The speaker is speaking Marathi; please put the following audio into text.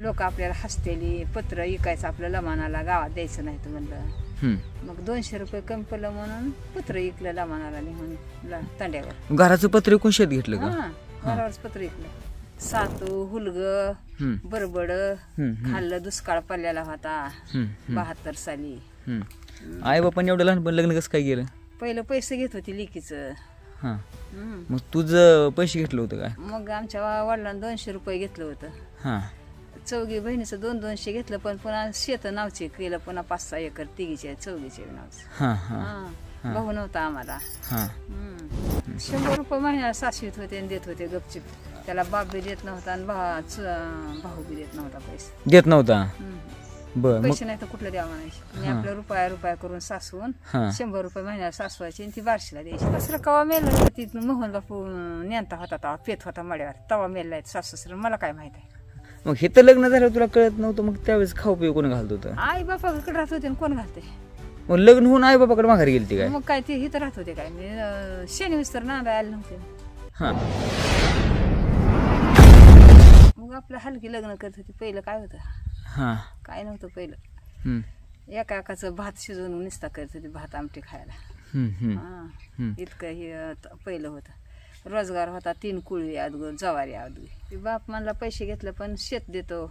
लोक आपल्याला हसतेली पत्र विकायचं आपलं लमानाला गावात द्यायचं नाही तर म्हणलं मग 200 रुपये कमी पडलं म्हणून पत्र विकलं लमानाला निघून तांड्यावर. घराचं पत्र विकून शेत घेतलं का? घरावरच पत्र विकलं. सातू हुलग बरबड खाल्लं. दुष्काळ पडलेला होता 72 साली. आई बापाने एवढं लहानपण लग्न कसं काय केलं? पहिलं पैसे घेत होती लेकीचं. मग तुझं पैसे घेतलं होतं काय? मग आमच्या वडिलांनी 200 रुपये घेतलं होतं. चौघी बहिणीचं 200 घेतलं पण पुन्हा शेत नावचे केलं. पुन्हा 5-6 एकर तिघीचे चौघीचे नावचे. भाऊ नव्हता आम्हाला. 100 रुपये महिन्याला सासवीत होते आणि देत होते गपचिप. त्याला बाप बी देत नव्हता आणि भाऊ बी देत नव्हता पैसे. देत नव्हता? पैसे नाही तर कुठलं द्यावं म्हणायचे. आणि आपलं रुपया करून सासवून 100 रुपये महिन्याला सासवायचे आणि ती बारशीला द्यायची. दुसरं कवा मेल ती मोहन बापू नेमता होता तवा पेत होता मड्यावर तवा मेलला सासू मला काय माहित आहे. मग हे तर लग्न झालं तुला कळत नव्हतं? मग त्यावेळेस खाऊ पिऊ कोण घालत होतं? आई बापाकडे राहत होते कोण घालते? मग लग्न होऊन आई बापाकडे माघारी गेली काय? मग काय ते इथं राहत होते काय? मी शनिवार तर नांदा आले नव्हते. मग आपलं हलकी लग्न करत होती. पहिलं काय होतं? काय नव्हतं पहिलं. एकाचं भात शिजवून निस्ता करत होती भात आमटी खायला. इतकं हे पहिलं होतं. रोजगार होता 3 कुळी अदगोर जवारी अदगोर. बाप म्हणला पैसे घेतलं पण शेत देतो